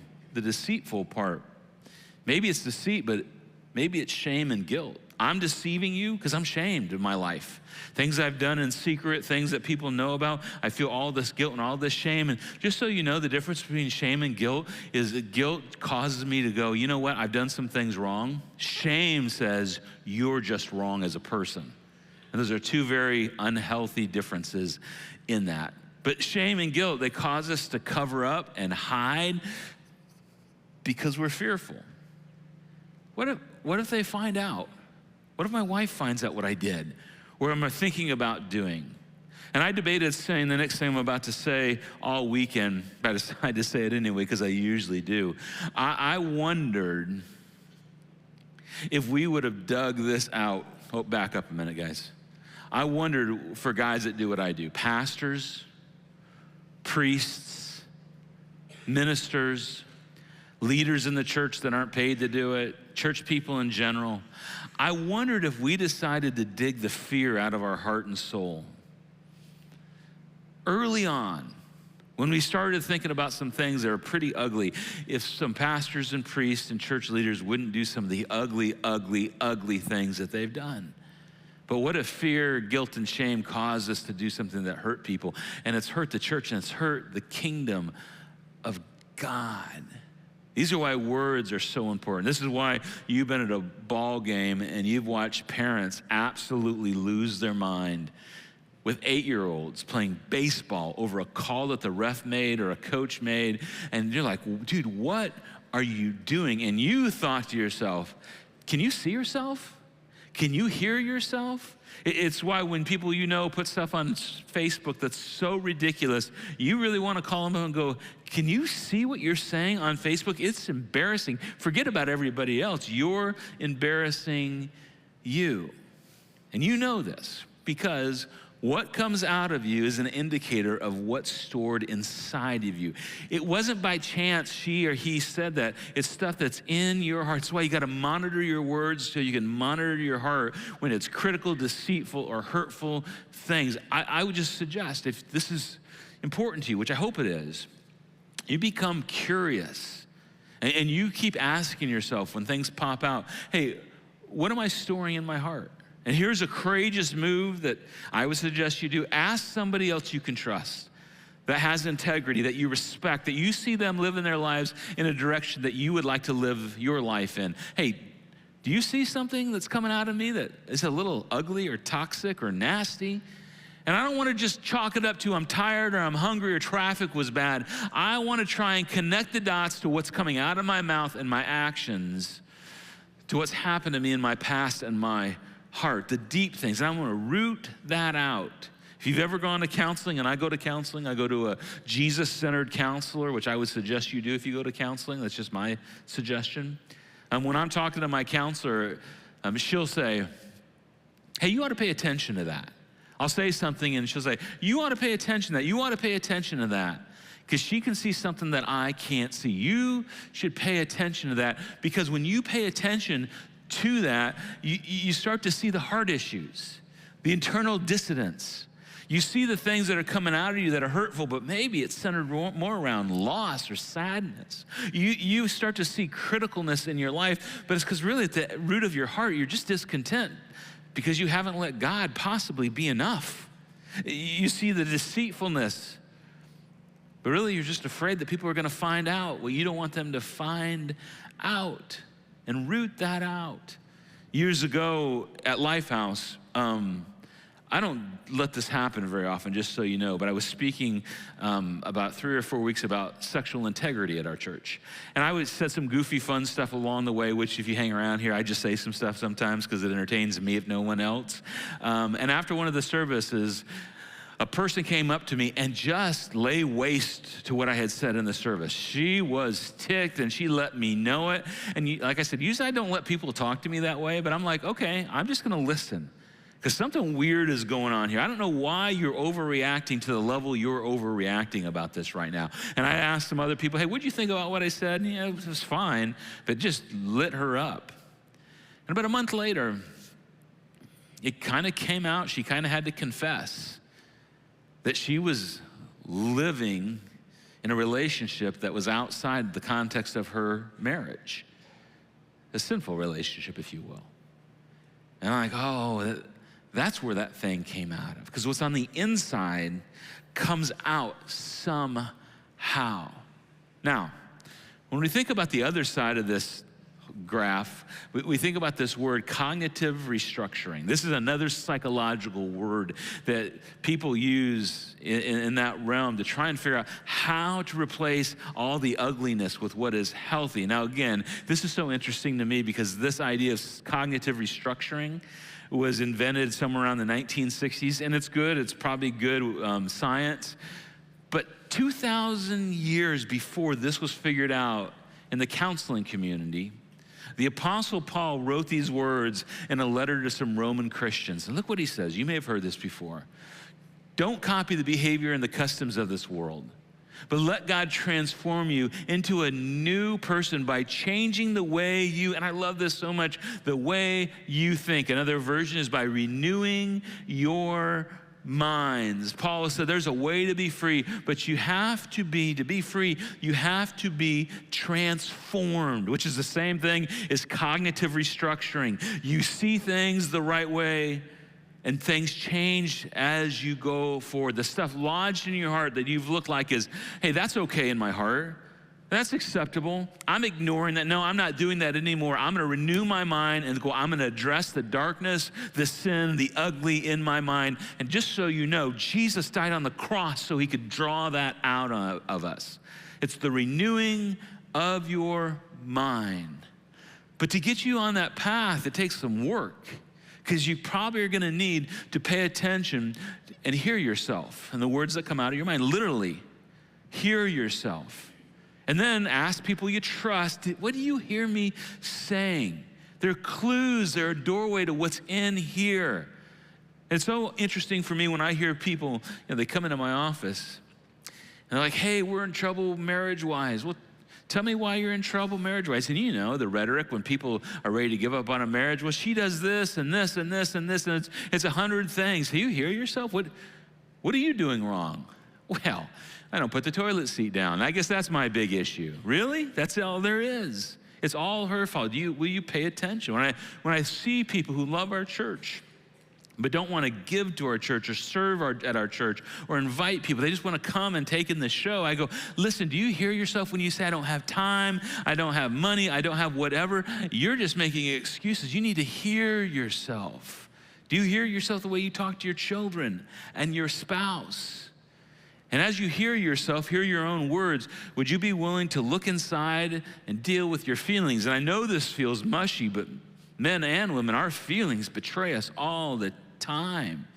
part, maybe it's deceit, but maybe it's shame and guilt. I'm deceiving you because I'm ashamed of my life. Things I've done in secret, things that people know about, I feel all this guilt and all this shame. And just so you know, the difference between shame and guilt is that guilt causes me to go, you know what, I've done some things wrong. Shame says you're just wrong as a person. And those are two very unhealthy differences in that. But shame and guilt, they cause us to cover up and hide because we're fearful. What if they find out? What if my wife finds out what I did? Or am I thinking about doing? And I debated saying the next thing I'm about to say all weekend, but I decided to say it anyway because I usually do. I wondered if we would have dug this out. Oh, back up a minute, guys. I wondered for guys that do what I do, pastors, priests, ministers, leaders in the church that aren't paid to do it, church people in general. I wondered if we decided to dig the fear out of our heart and soul. Early on, when we started thinking about some things that are pretty ugly, if some pastors and priests and church leaders wouldn't do some of the ugly, ugly, ugly things that they've done. But what if fear, guilt, and shame caused us to do something that hurt people? And it's hurt the church and it's hurt the kingdom of God. These are why words are so important. This is why you've been at a ball game and you've watched parents absolutely lose their mind with 8-year-olds playing baseball over a call that the ref made or a coach made. And you're like, dude, what are you doing? And you thought to yourself, can you see yourself? Can you hear yourself? It's why when people put stuff on Facebook that's so ridiculous, you really want to call them up and go, can you see what you're saying on Facebook? It's embarrassing. Forget about everybody else. You're embarrassing you. And you know this because what comes out of you is an indicator of what's stored inside of you. It wasn't by chance she or he said that. It's stuff that's in your heart. That's why you got to monitor your words so you can monitor your heart when it's critical, deceitful, or hurtful things. I would just suggest, if this is important to you, which I hope it is, you become curious and you keep asking yourself when things pop out, hey, what am I storing in my heart? And here's a courageous move that I would suggest you do. Ask somebody else you can trust, that has integrity, that you respect, that you see them living their lives in a direction that you would like to live your life in. Hey, do you see something that's coming out of me that is a little ugly or toxic or nasty? And I don't want to just chalk it up to I'm tired or I'm hungry or traffic was bad. I want to try and connect the dots to what's coming out of my mouth and my actions to what's happened to me in my past and my heart, the deep things. And I want to root that out. If you've ever gone to counseling, and I go to counseling, I go to a Jesus-centered counselor, which I would suggest you do if you go to counseling. That's just my suggestion. When I'm talking to my counselor, she'll say, hey, you ought to pay attention to that. I'll say something and she'll say, you ought to pay attention to that. You ought to pay attention to that. Because she can see something that I can't see. You should pay attention to that, because when you pay attention to that, you start to see the heart issues, the internal dissidence. You see the things that are coming out of you that are hurtful, but maybe it's centered more around loss or sadness. You start to see criticalness in your life, but it's because really at the root of your heart, you're just discontent because you haven't let God possibly be enough. You see the deceitfulness, but really you're just afraid that people are going to find out what you don't want them to find out. And root that out. Years ago at LifeHouse, I don't let this happen very often, just so you know, but I was speaking about 3 or 4 weeks about sexual integrity at our church. And I would said some goofy, fun stuff along the way, which if you hang around here, I just say some stuff sometimes because it entertains me if no one else. And after one of the services, a person came up to me and just lay waste to what I had said in the service. She was ticked and she let me know it. And like I said, usually I don't let people talk to me that way, but I'm like, okay, I'm just gonna listen, because something weird is going on here. I don't know why you're overreacting to the level you're overreacting about this right now. And I asked some other people, hey, what'd you think about what I said? And, yeah, it was fine, but it just lit her up. And about a month later, it kind of came out, she kind of had to confess that she was living in a relationship that was outside the context of her marriage, a sinful relationship, if you will. And I'm like, oh, that's where that thing came out of. Because what's on the inside comes out somehow. Now, when we think about the other side of this graph, we think about this word cognitive restructuring. This is another psychological word that people use in that realm to try and figure out how to replace all the ugliness with what is healthy. Now again, this is so interesting to me because this idea of cognitive restructuring was invented somewhere around the 1960s, and it's good, it's probably good science, but 2,000 years before this was figured out in the counseling community, the Apostle Paul wrote these words in a letter to some Roman Christians. And look what he says. You may have heard this before. Don't copy the behavior and the customs of this world, but let God transform you into a new person by changing the way you, and I love this so much, the way you think. Another version is by renewing your minds. Paul said there's a way to be free, but to be free, you have to be transformed, which is the same thing as cognitive restructuring. You see things the right way, and things change as you go forward. The stuff lodged in your heart that you've looked like is, hey, that's okay in my heart. That's acceptable. I'm ignoring that. No, I'm not doing that anymore. I'm going to renew my mind and go, I'm going to address the darkness, the sin, the ugly in my mind. And just so you know, Jesus died on the cross so he could draw that out of us. It's the renewing of your mind. But to get you on that path, it takes some work, because you probably are going to need to pay attention and hear yourself and the words that come out of your mind. Literally, hear yourself. And then ask people you trust, what do you hear me saying? There are clues, they're a doorway to what's in here. It's so interesting for me when I hear people, they come into my office and they're like, hey, we're in trouble marriage-wise. Well, tell me why you're in trouble marriage-wise. And the rhetoric when people are ready to give up on a marriage, well, she does this and this and this and this, and it's 100 things. Do you hear yourself? What are you doing wrong? Well, I don't put the toilet seat down. I guess that's my big issue. Really? That's all there is. It's all her fault. Will you pay attention? When I see people who love our church, but don't want to give to our church or serve at our church or invite people, they just want to come and take in the show, I go, listen, do you hear yourself when you say, I don't have time, I don't have money, I don't have whatever? You're just making excuses. You need to hear yourself. Do you hear yourself the way you talk to your children and your spouse? And as you hear yourself, hear your own words, would you be willing to look inside and deal with your feelings? And I know this feels mushy, but men and women, our feelings betray us all the time.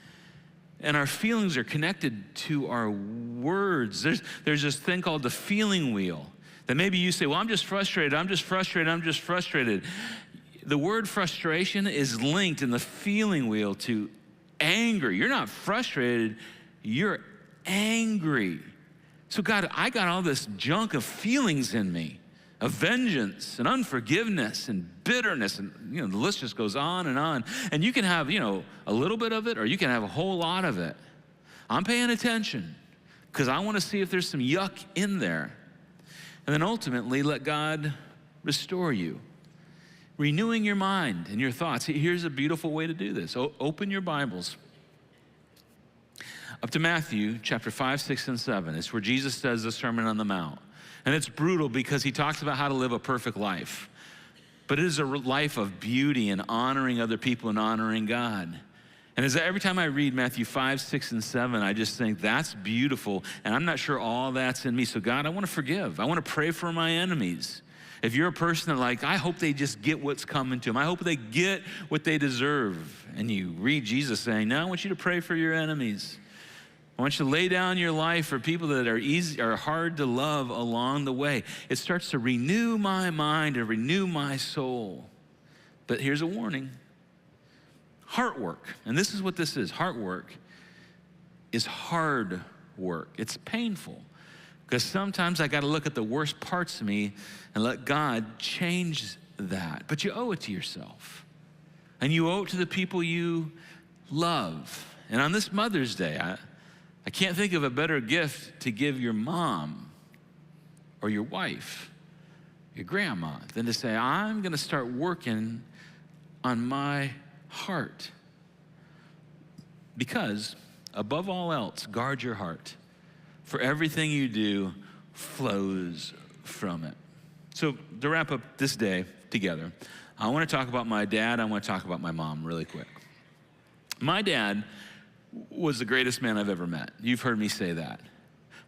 And our feelings are connected to our words. There's this thing called the feeling wheel that maybe you say, well, I'm just frustrated, I'm just frustrated, I'm just frustrated. The word frustration is linked in the feeling wheel to anger. You're not frustrated, you're angry. So God, I got all this junk of feelings in me, of vengeance and unforgiveness and bitterness, and the list just goes on. And you can have, a little bit of it, or you can have a whole lot of it. I'm paying attention because I want to see if there's some yuck in there. And then ultimately let God restore you, renewing your mind and your thoughts. Here's a beautiful way to do this. Open your Bibles up to Matthew chapter 5, 6, and 7. It's where Jesus does the Sermon on the Mount. And it's brutal because he talks about how to live a perfect life. But it is a life of beauty and honoring other people and honoring God. And every time I read Matthew 5, 6, and 7, I just think that's beautiful. And I'm not sure all that's in me. So God, I want to forgive. I want to pray for my enemies. If you're a person that I hope they just get what's coming to them. I hope they get what they deserve. And you read Jesus saying, no, I want you to pray for your enemies. I want you to lay down your life for people that are hard to love along the way. It starts to renew my mind and renew my soul. But here's a warning. Heart work, and this is what this is. Heart work is hard work. It's painful because sometimes I got to look at the worst parts of me and let God change that. But you owe it to yourself, and you owe it to the people you love. And on this Mother's Day, I can't think of a better gift to give your mom or your wife, your grandma, than to say, I'm going to start working on my heart. Because above all else, guard your heart, for everything you do flows from it. So to wrap up this day together, I want to talk about my dad. I want to talk about my mom really quick. My dad was the greatest man I've ever met. You've heard me say that.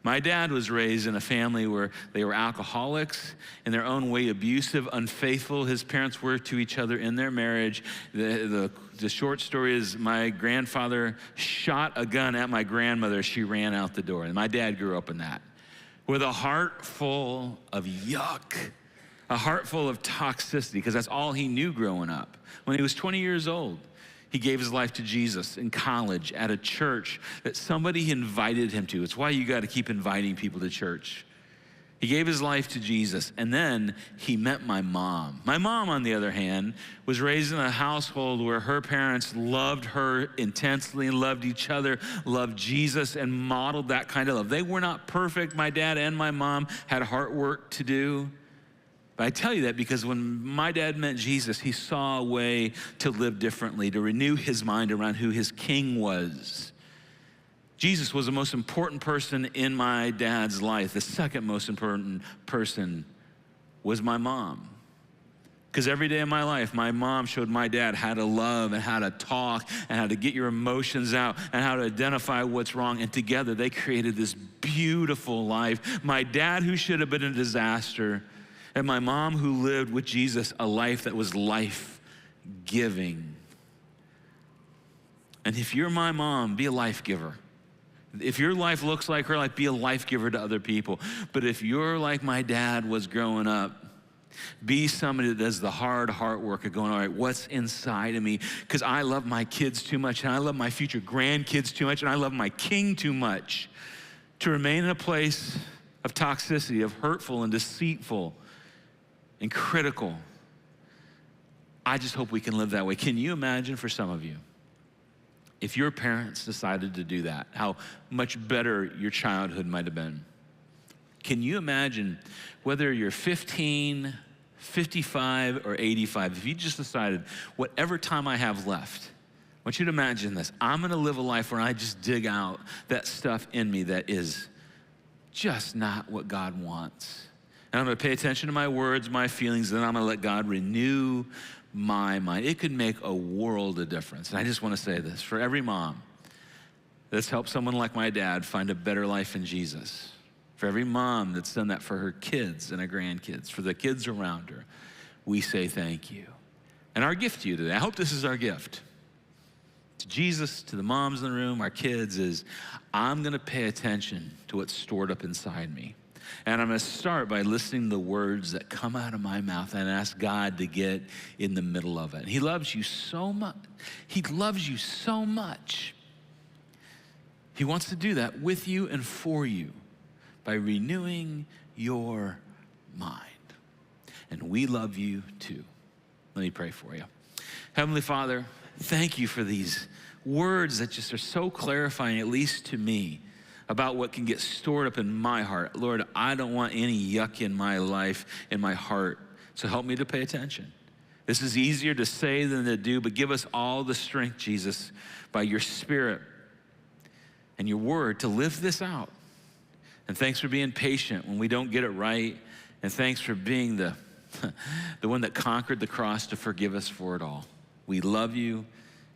My dad was raised in a family where they were alcoholics, in their own way abusive, unfaithful. His parents were to each other in their marriage. The short story is my grandfather shot a gun at my grandmother. She ran out the door. And my dad grew up in that, with a heart full of yuck, a heart full of toxicity, because that's all he knew growing up. When he was 20 years old, he gave his life to Jesus in college at a church that somebody invited him to. It's why you got to keep inviting people to church. He gave his life to Jesus, and then he met my mom. My mom, on the other hand, was raised in a household where her parents loved her intensely and loved each other, loved Jesus, and modeled that kind of love. They were not perfect. My dad and my mom had heart work to do. But I tell you that because when my dad met Jesus, he saw a way to live differently, to renew his mind around who his king was. Jesus was the most important person in my dad's life. The second most important person was my mom. Because every day of my life, my mom showed my dad how to love and how to talk and how to get your emotions out and how to identify what's wrong. And together they created this beautiful life. My dad, who should have been a disaster, and my mom, who lived with Jesus a life that was life-giving. And if you're my mom, be a life giver. If your life looks like her life, be a life giver to other people. But if you're like my dad was growing up, Be somebody that does the hard heart work of going, all right, what's inside of me? Because I love my kids too much, and I love my future grandkids too much, and I love my king too much to remain in a place of toxicity, of hurtful and deceitful and critical. I just hope we can live that way. Can you imagine for some of you, if your parents decided to do that, how much better your childhood might have been? Can you imagine whether you're 15, 55, or 85, if you just decided, whatever time I have left, I want you to imagine this. I'm gonna live a life where I just dig out that stuff in me that is just not what God wants. And I'm gonna pay attention to my words, my feelings, and then I'm gonna let God renew my mind. It could make a world of difference. And I just wanna say this, for every mom that's helped someone like my dad find a better life in Jesus, for every mom that's done that for her kids and her grandkids, for the kids around her, we say thank you. And our gift to you today, I hope this is our gift to Jesus, to the moms in the room, our kids, is I'm gonna pay attention to what's stored up inside me. And I'm gonna start by listening to the words that come out of my mouth and ask God to get in the middle of it. And He loves you so much. He loves you so much. He wants to do that with you and for you by renewing your mind. And we love you too. Let me pray for you. Heavenly Father, thank you for these words that just are so clarifying, at least to me, about what can get stored up in my heart. Lord, I don't want any yuck in my life, in my heart, so help me to pay attention. This is easier to say than to do, but give us all the strength, Jesus, by your Spirit and your word to live this out. And thanks for being patient when we don't get it right, and thanks for being the one that conquered the cross to forgive us for it all. We love you.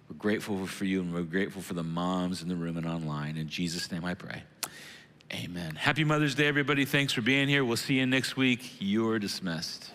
We're grateful for you, and we're grateful for the moms in the room and online. In Jesus' name I pray. Amen. Happy Mother's Day, everybody. Thanks for being here. We'll see you next week. You're dismissed.